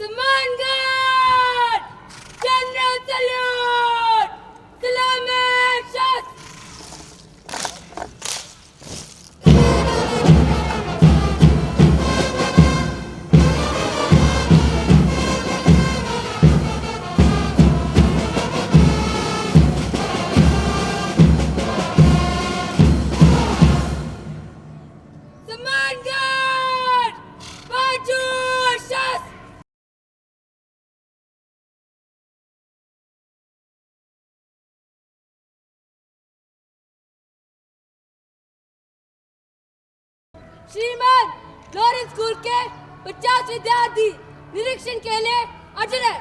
Commandant! General salute! Salaam Commandant! Baju Shas! श्रीमान Lawrence school के 50 विद्यार्थी निरीक्षण के लिए अजर है।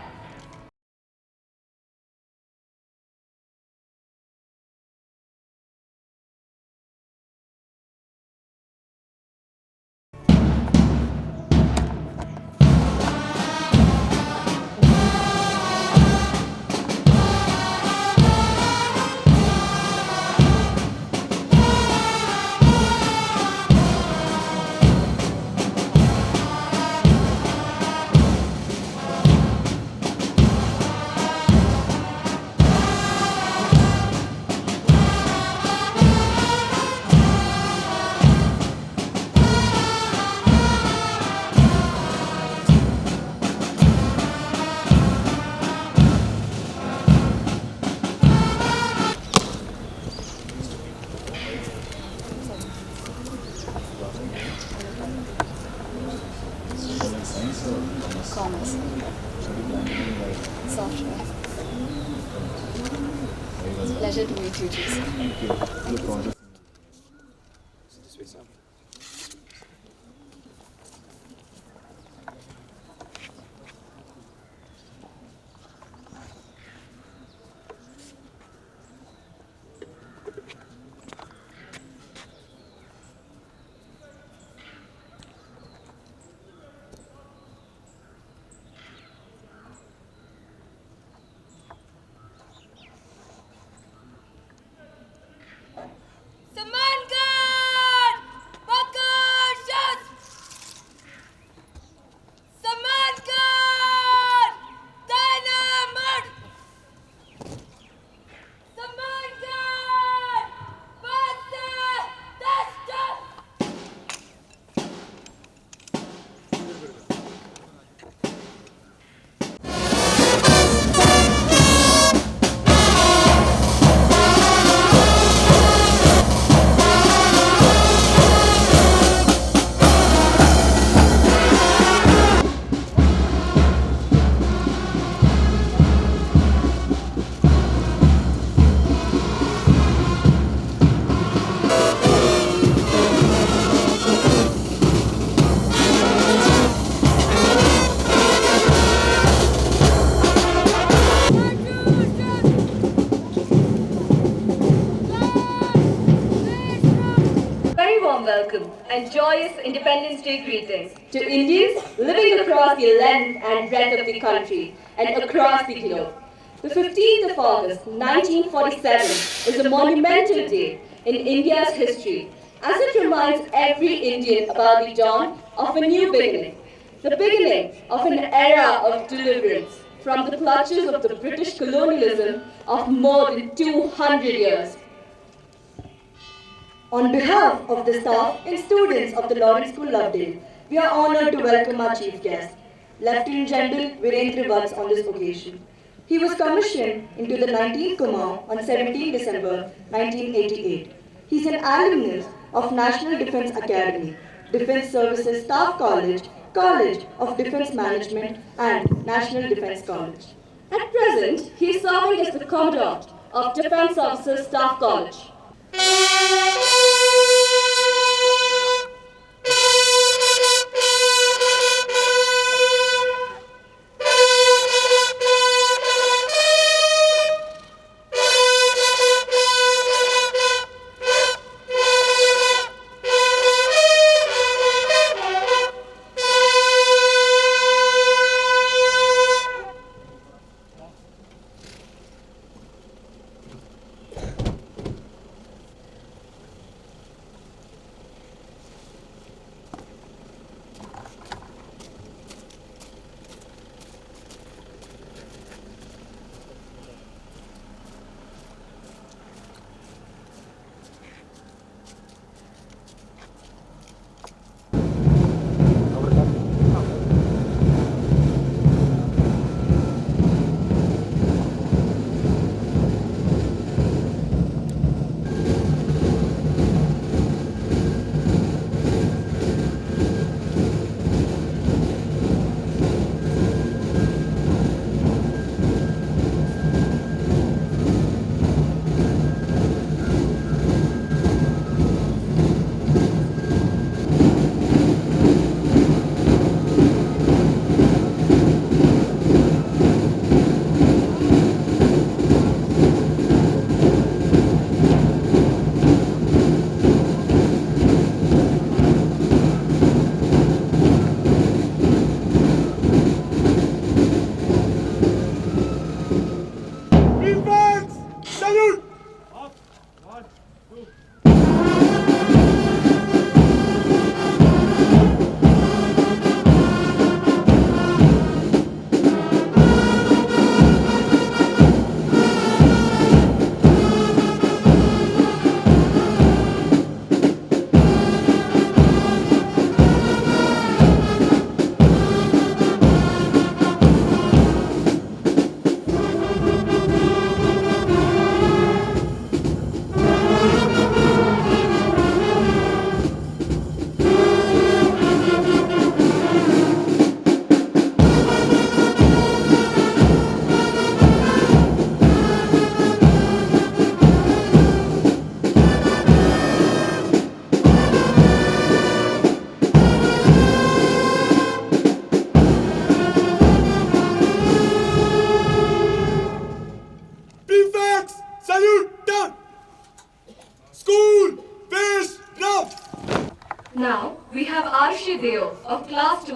Commerce. Software. Pleasure to meet you, Jason. Thank you. Look forward. Samangan! Bakashas! Samangan! Dynamite! Samangan! Basta! Dasta! Very warm welcome and joyous Independence Day greetings to Indians living across the length and breadth of the country and across the globe. The 15th of August, 1947 is a monumental day in India's history as it reminds every Indian about the dawn of a new beginning, the beginning of an era of deliverance from the clutches of the British colonialism of more than 200 years. On behalf of the staff and students of the Lawrence School Lovedale, we are honoured to welcome our chief guest, Lieutenant General Virendra Vats, on this occasion. He was commissioned into the 19th Command on 17 December 1988. He is an alumnus of National Defence Academy, Defence Services Staff College, College of Defence Management and National Defence College. At present, he is serving as the Commandant of Defence Services Staff College.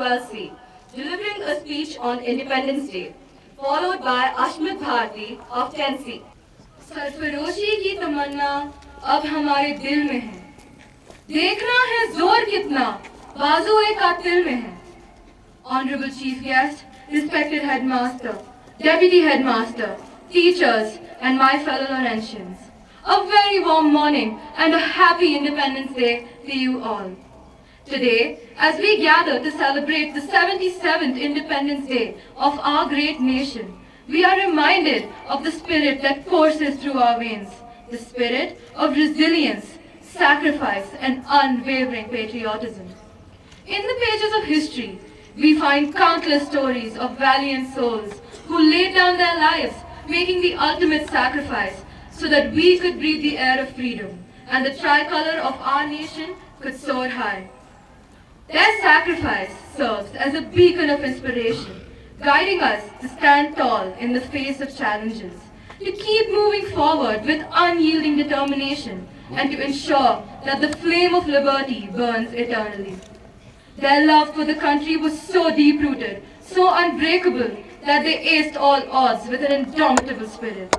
12C, delivering a speech on Independence Day, followed by Ashmit Bharti of 10C. सरफरोशी की तमन्ना अब हमारे दिल में है, देखना है जोर कितना बाजुए कातिल में है. Honorable Chief Guest, respected Headmaster, Deputy Headmaster, teachers, and my fellow Laurentians, a very warm morning and a happy Independence Day to you all. Today, as we gather to celebrate the 77th Independence Day of our great nation, we are reminded of the spirit that courses through our veins, the spirit of resilience, sacrifice, and unwavering patriotism. In the pages of history, we find countless stories of valiant souls who laid down their lives, making the ultimate sacrifice so that we could breathe the air of freedom and the tricolor of our nation could soar high. Their sacrifice serves as a beacon of inspiration, guiding us to stand tall in the face of challenges, to keep moving forward with unyielding determination, and to ensure that the flame of liberty burns eternally. Their love for the country was so deep-rooted, so unbreakable, that they aced all odds with an indomitable spirit.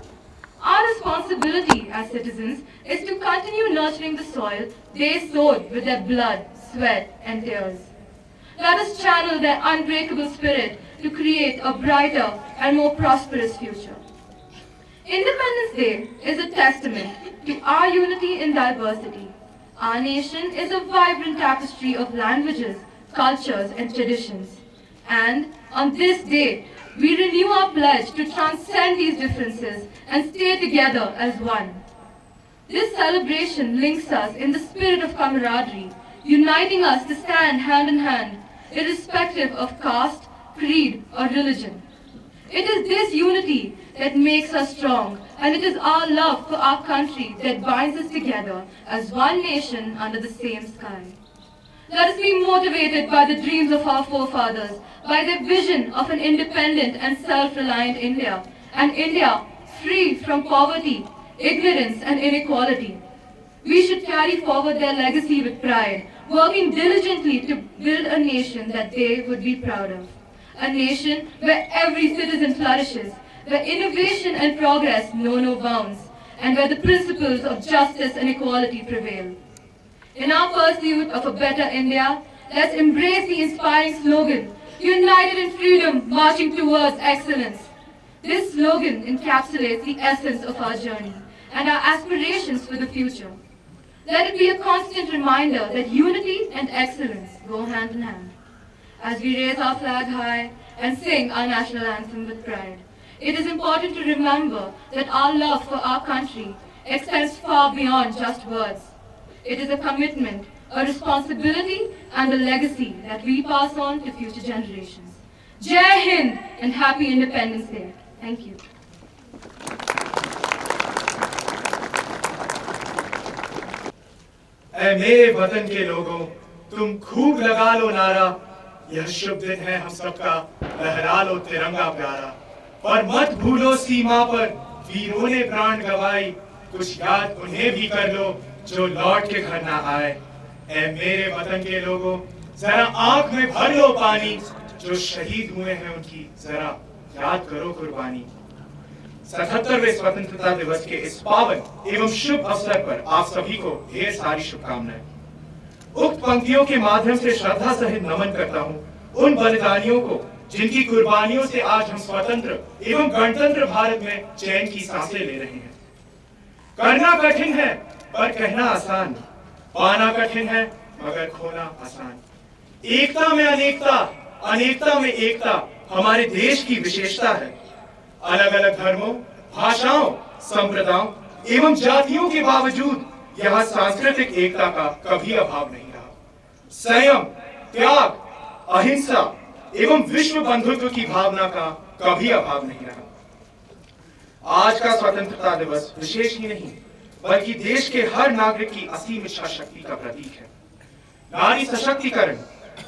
Our responsibility as citizens is to continue nurturing the soil they sowed with their blood, sweat, and tears. Let us channel their unbreakable spirit to create a brighter and more prosperous future. Independence Day is a testament to our unity in diversity. Our nation is a vibrant tapestry of languages, cultures, and traditions. And on this day, we renew our pledge to transcend these differences and stay together as one. This celebration links us in the spirit of camaraderie, uniting us to stand hand in hand, irrespective of caste, creed, or religion. It is this unity that makes us strong, and it is our love for our country that binds us together as one nation under the same sky. Let us be motivated by the dreams of our forefathers, by their vision of an independent and self-reliant India, an India free from poverty, ignorance, and inequality. We should carry forward their legacy with pride, working diligently to build a nation that they would be proud of. A nation where every citizen flourishes, where innovation and progress know no bounds, and where the principles of justice and equality prevail. In our pursuit of a better India, let's embrace the inspiring slogan, United in Freedom, Marching Towards Excellence. This slogan encapsulates the essence of our journey and our aspirations for the future. Let it be a constant reminder that unity and excellence go hand in hand. As we raise our flag high and sing our national anthem with pride, it is important to remember that our love for our country extends far beyond just words. It is a commitment, a responsibility, and a legacy that we pass on to future generations. Jai Hind and Happy Independence Day. Thank you. ऐ मेरे वतन के लोगों, तुम खूब लगा लो नारा, यह शुभ दिन है हम सबका, लहरा लो तिरंगा प्यारा। पर मत भूलो सीमा पर वीरों ने प्राण गवाई, कुछ याद उन्हें भी कर लो जो लौट के घर ना आए। ऐ मेरे वतन के लोगों, जरा आंख में भर लो पानी, जो शहीद हुए हैं उनकी जरा याद करो कुर्बानी। 77वें स्वतंत्रता दिवस के इस पावन एवं शुभ अवसर पर आप सभी को ढेर सारी शुभकामनाएं। उक्त पंक्तियों के माध्यम से श्रद्धा सहित नमन करता हूं उन बलिदानियों को जिनकी कुर्बानियों से आज हम स्वतंत्र एवं गणतंत्र भारत में चैन की सांसें ले रहे हैं। करना कठिन है पर कहना आसान, पाना कठिन है मगर खोना आसान। एकता में अनेकता, अनेकता में एकता हमारे देश की विशेषता है। अलग अलग धर्मों, भाषाओं, संप्रदायों एवं जातियों के बावजूद यहाँ सांस्कृतिक एकता का कभी अभाव नहीं रहा। संयम, त्याग, अहिंसा एवं विश्व बंधुत्व की भावना का कभी अभाव नहीं रहा। आज का स्वतंत्रता दिवस विशेष ही नहीं बल्कि देश के हर नागरिक की असीम इच्छा शक्ति का प्रतीक है। नारी सशक्तिकरण,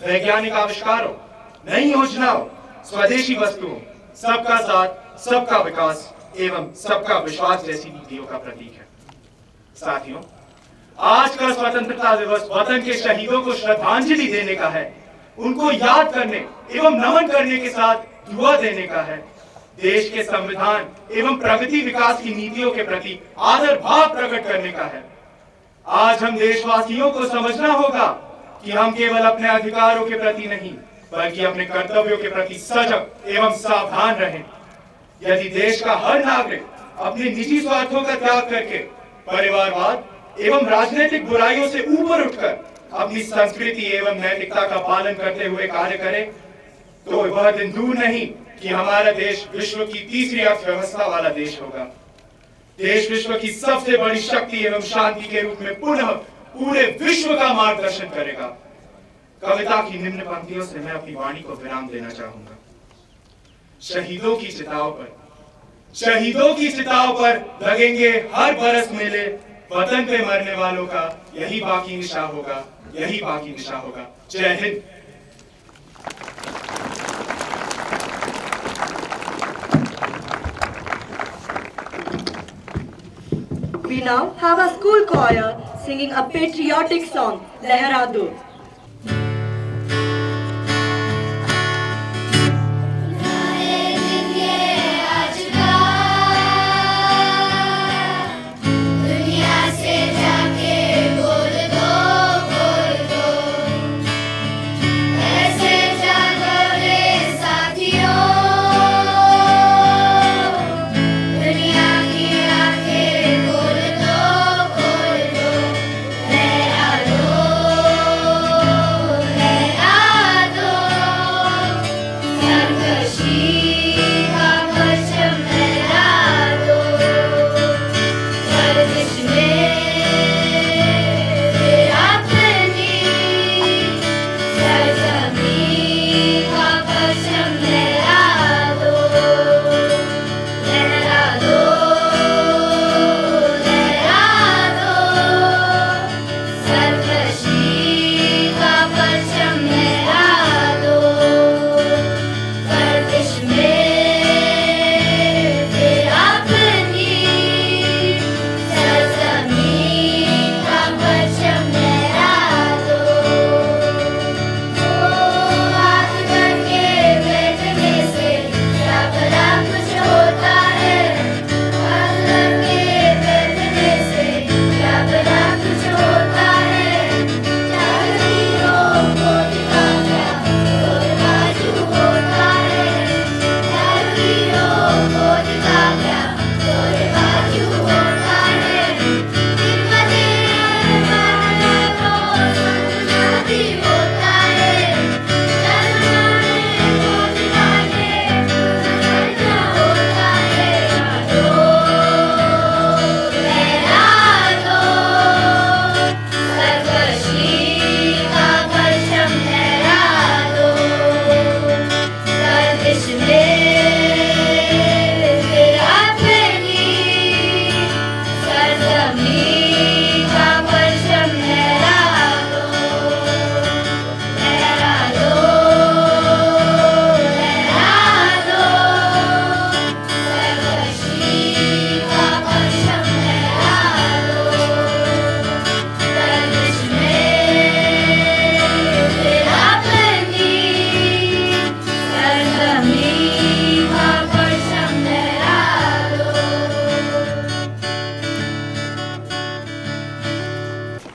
वैज्ञानिक आविष्कारों, नई योजनाओं, स्वदेशी वस्तुओं, सबका साथ, सबका विकास एवं सबका विश्वास जैसी नीतियों का प्रतीक है। साथियों, आज का स्वतंत्रता दिवस वतन के शहीदों को श्रद्धांजलि देने का है, उनको याद करने एवं नमन करने के साथ दुआ देने का है। देश के संविधान एवं प्रगति विकास की नीतियों के प्रति आदर भाव प्रकट करने का है। आज हम देशवासियों को समझना होगा कि हम केवल अपने अधिकारों के प्रति नहीं बल्कि अपने कर्तव्यों के प्रति सजग एवं सावधान रहें। यदि देश का हर नागरिक अपने निजी स्वार्थों का त्याग करके परिवारवाद एवं राजनीतिक बुराइयों से ऊपर उठकर अपनी संस्कृति एवं नैतिकता का पालन करते हुए कार्य करे, तो वह दिन दूर नहीं कि हमारा देश विश्व की तीसरी अर्थव्यवस्था वाला देश होगा। देश विश्व की सबसे बड़ी शक्ति एवं शांति के रूप में पुनः पूरे विश्व का मार्गदर्शन करेगा। कविता की निम्न पंक्तियों से मैं अपनी वाणी को विराम देना चाहूंगा। शहीदों की चिताओं पर लगेंगे हर बरस मेले, वतन पे मरने वालों का यही बाकी निशा होगा, यही बाकी निशा होगा। जय Hind. We now have a school choir singing a patriotic song, Lehra Do.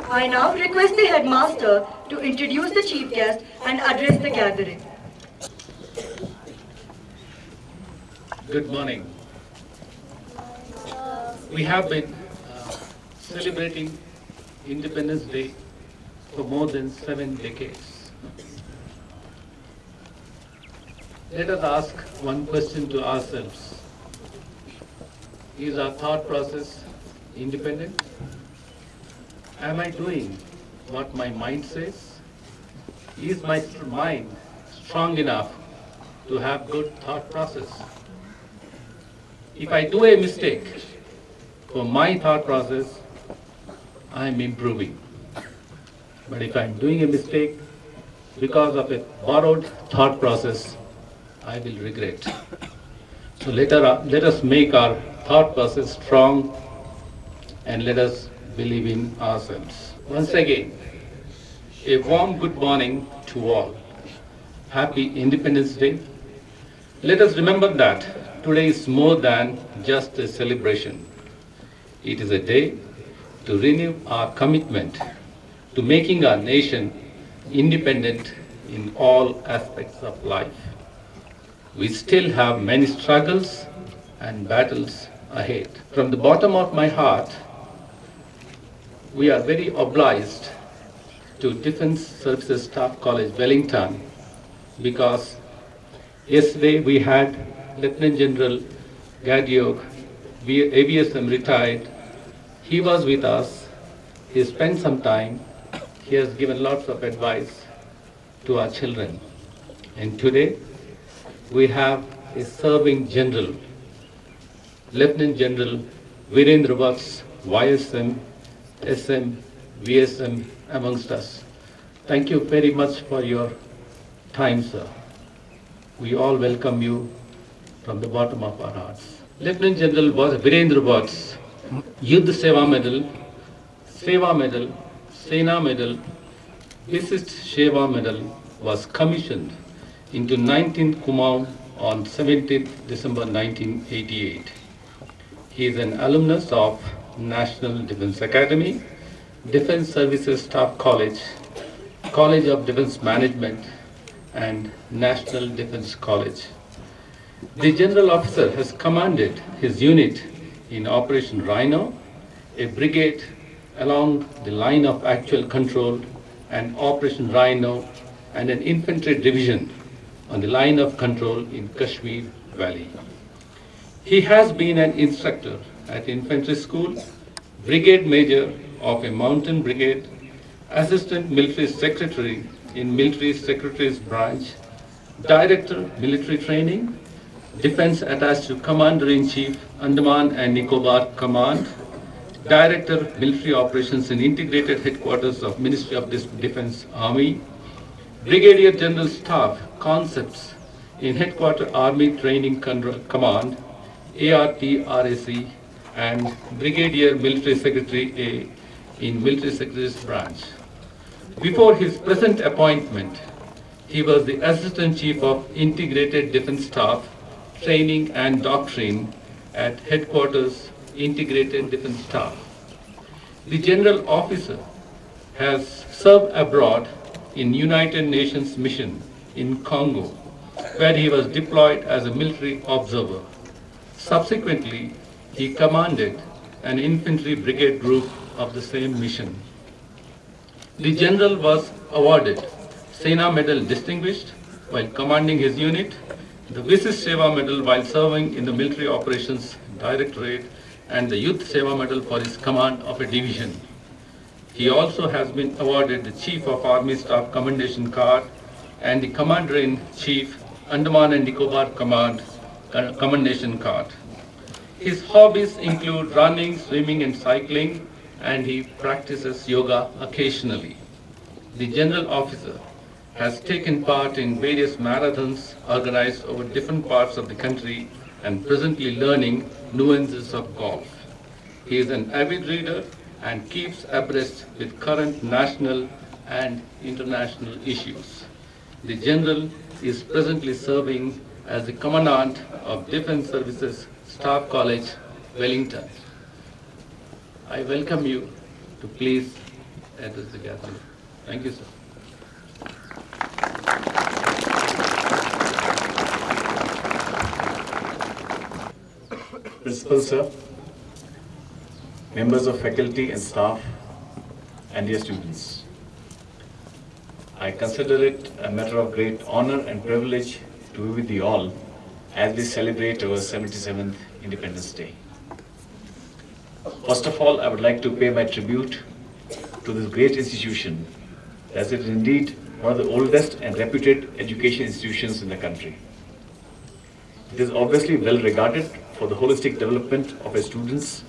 I now request the headmaster to introduce the chief guest and address the gathering. Good morning. We have been celebrating Independence Day for more than 7 decades. Let us ask one question to ourselves. Is our thought process independent? Am I doing what my mind says? Is my mind strong enough to have good thought process? If I do a mistake for my thought process, I am improving. But if I am doing a mistake because of a borrowed thought process, I will regret. So let us make our thought process strong and let us believe in ourselves. Once again, a warm good morning to all. Happy Independence Day. Let us remember that today is more than just a celebration. It is a day to renew our commitment to making our nation independent in all aspects of life. We still have many struggles and battles ahead. From the bottom of my heart, we are very obliged to Defence Services Staff College, Wellington, because yesterday we had Lieutenant General Gadiog, ABSM retired. He was with us. He spent some time. He has given lots of advice to our children. And today we have a serving general, Lieutenant General Virendra Vats, YSM, SM, VSM amongst us. Thank you very much for your time, sir. We all welcome you from the bottom of our hearts. Lieutenant General Virendra Vats, Yudh Seva Medal, Sena Medal, Visist Seva Medal was commissioned into 19th Kumaon on 17th December 1988. He is an alumnus of National Defence Academy, Defence Services Staff College, College of Defence Management, and National Defence College. The General Officer has commanded his unit in Operation Rhino, a brigade along the line of actual control, and Operation Rhino, and an infantry division on the line of control in Kashmir Valley. He has been an instructor at infantry school, brigade major of a mountain brigade, assistant military secretary in military secretary's branch, director military training, defense attached to Commander-in-Chief, Andaman and Nicobar Command, director military operations in integrated headquarters of Ministry of Defense Army, brigadier general staff concepts in headquarter Army Training Command, ART-RAC, and brigadier military secretary A in military secretary's branch. Before his present appointment, he was the Assistant Chief of Integrated Defense Staff, Training and Doctrine at Headquarters Integrated Defense Staff. The General Officer has served abroad in United Nations mission in Congo, where he was deployed as a military observer. Subsequently, he commanded an infantry brigade group of the same mission. The General was awarded Sena Medal Distinguished while commanding his unit, the Visist Seva Medal while serving in the Military Operations Directorate, and the Youth Seva Medal for his command of a division. He also has been awarded the Chief of Army Staff Commendation Card and the Commander-in-Chief, Andaman and Nicobar Command Commendation Card. His hobbies include running, swimming and cycling, and he practices yoga occasionally. The General Officer has taken part in various marathons organized over different parts of the country and presently learning nuances of golf. He is an avid reader and keeps abreast with current national and international issues. The General is presently serving as the Commandant of Defence Services Staff College, Wellington. I welcome you to please address the gathering. Thank you, sir. Principal, sir, members of faculty and staff, and dear students. I consider it a matter of great honor and privilege to be with you all as we celebrate our 77th Independence Day. First of all, I would like to pay my tribute to this great institution, as it is indeed one of the oldest and reputed education institutions in the country. It is obviously well regarded for the holistic development of its students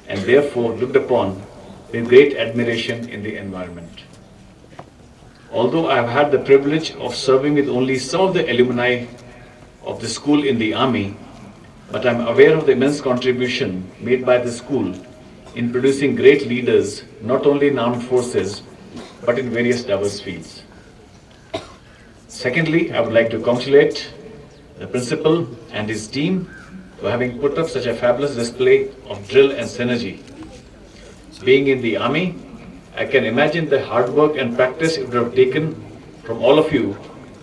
and therefore looked upon with great admiration in the environment. Although I have had the privilege of serving with only some of the alumni of the school in the Army, but I am aware of the immense contribution made by the school in producing great leaders not only in armed forces but in various diverse fields. Secondly, I would like to congratulate the principal and his team for having put up such a fabulous display of drill and synergy. Being in the army, I can imagine the hard work and practice it would have taken from all of you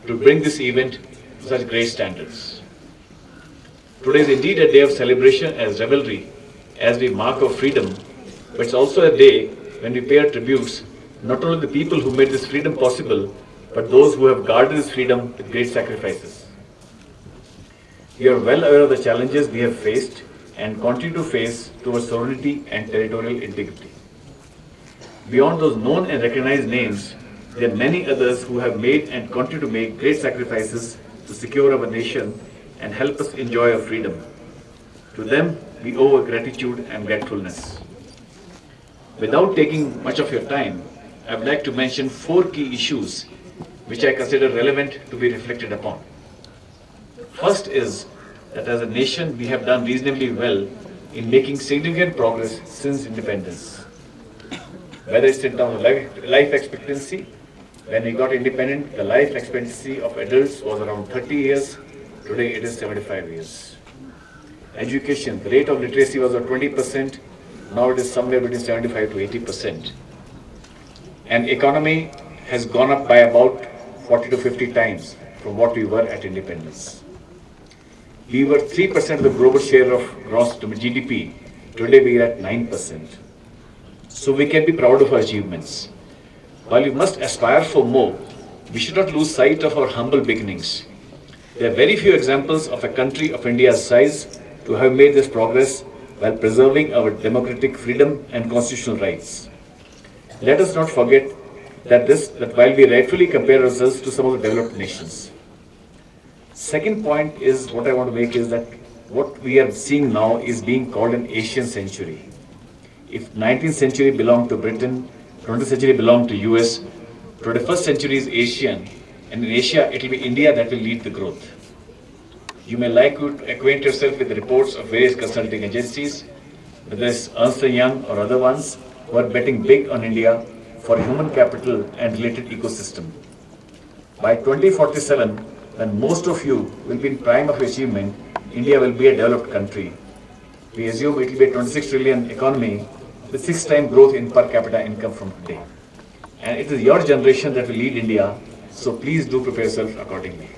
to bring this event to such great standards. Today is indeed a day of celebration as revelry, as we mark our freedom, but it's also a day when we pay our tributes not only to the people who made this freedom possible, but those who have guarded this freedom with great sacrifices. We are well aware of the challenges we have faced and continue to face towards sovereignty and territorial integrity. Beyond those known and recognized names, there are many others who have made and continue to make great sacrifices to secure our nation and help us enjoy our freedom. To them, we owe our gratitude and gratefulness. Without taking much of your time, I would like to mention 4 key issues which I consider relevant to be reflected upon. First is that as a nation, we have done reasonably well in making significant progress since independence. Whether it's in terms of life expectancy, when we got independent, the life expectancy of adults was around 30 years. Today it is 75 years. Education, the rate of literacy was at 20%. Now it is somewhere between 75 to 80%. And economy has gone up by about 40 to 50 times from what we were at independence. We were 3% of the global share of gross GDP. Today we are at 9%. So we can be proud of our achievements. While we must aspire for more, we should not lose sight of our humble beginnings. There are very few examples of a country of India's size to have made this progress while preserving our democratic freedom and constitutional rights. Let us not forget that while we rightfully compare ourselves to some of the developed nations. Second point is what I want to make is that what we are seeing now is being called an Asian century. If 19th century belonged to Britain, 20th century belonged to US, 21st century is Asian, and in Asia it will be India that will lead the growth. You may like to acquaint yourself with the reports of various consulting agencies, whether it's Ernst & Young or other ones, who are betting big on India for human capital and related ecosystem. By 2047, when most of you will be in prime of achievement, India will be a developed country. We assume it will be a 26 trillion economy with 6 times growth in per capita income from today. And it is your generation that will lead India, so please do prepare yourself accordingly.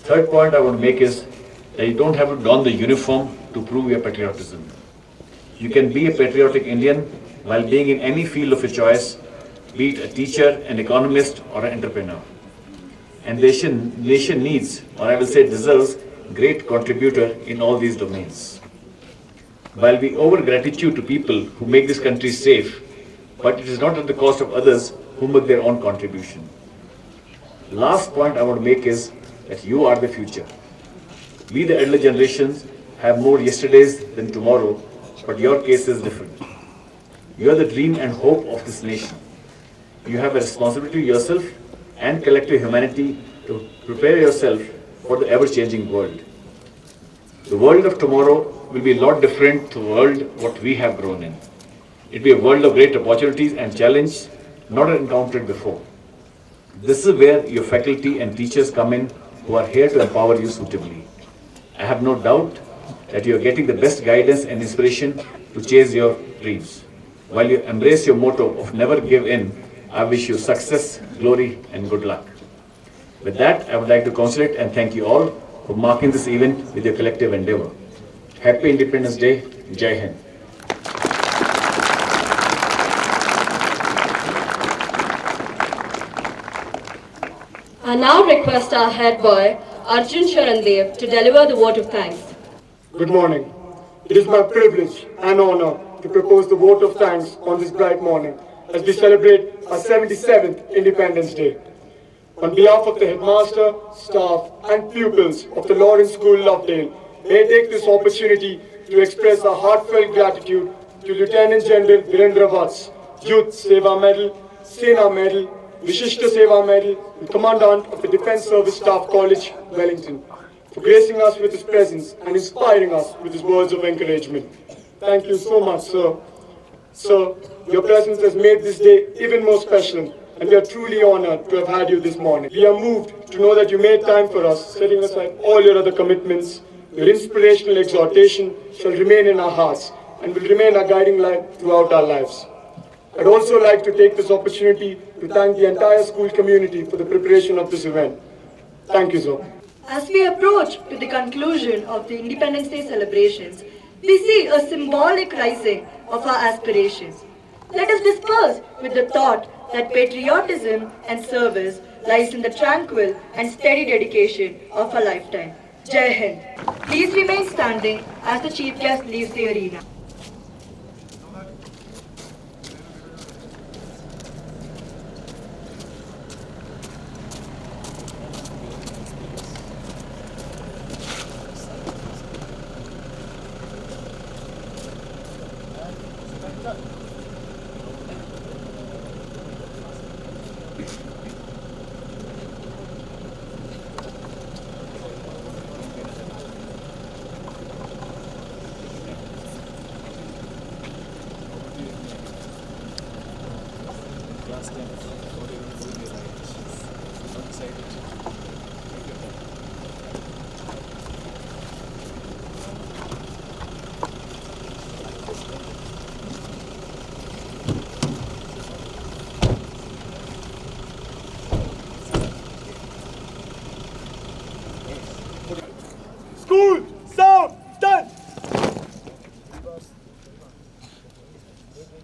Third point I want to make is that you don't have to don the uniform to prove your patriotism. You can be a patriotic Indian while being in any field of your choice, be it a teacher, an economist, or an entrepreneur. And the nation needs, or I will say deserves, great contributor in all these domains. While we owe gratitude to people who make this country safe, but it is not at the cost of others who make their own contribution. Last point I want to make is that you are the future. We, the elder generations, have more yesterdays than tomorrow, but your case is different. You are the dream and hope of this nation. You have a responsibility to yourself and collective humanity to prepare yourself for the ever-changing world. The world of tomorrow will be a lot different to the world what we have grown in. It will be a world of great opportunities and challenge not encountered before. This is where your faculty and teachers come in, who are here to empower you suitably. I have no doubt that you are getting the best guidance and inspiration to chase your dreams. While you embrace your motto of never give in, I wish you success, glory, and good luck. With that, I would like to congratulate and thank you all for marking this event with your collective endeavor. Happy Independence Day. Jai Hind. I now request our head boy, Arjun Sharandev, to deliver the vote of thanks. Good morning. It is my privilege and honor to propose the vote of thanks on this bright morning as we celebrate our 77th Independence Day. On behalf of the headmaster, staff and pupils of the Lawrence School, Lovedale, may I take this opportunity to express our heartfelt gratitude to Lieutenant General Virendra Vats, Youth Seva Medal, Sena Medal, Vishishta Seva Medal, and Commandant of the Defence Service Staff College, Wellington, for gracing us with his presence and inspiring us with his words of encouragement. Thank you so much, sir. Sir, your presence has made this day even more special, and we are truly honored to have had you this morning. We are moved to know that you made time for us, setting aside all your other commitments. Your inspirational exhortation shall remain in our hearts and will remain our guiding light throughout our lives. I'd also like to take this opportunity to thank the entire school community for the preparation of this event. Thank you, sir. As we approach to the conclusion of the Independence Day celebrations, we see a symbolic rising of our aspirations. Let us disperse with the thought that patriotism and service lies in the tranquil and steady dedication of a lifetime. Jai Hind. Please remain standing as the chief guest leaves the arena. School!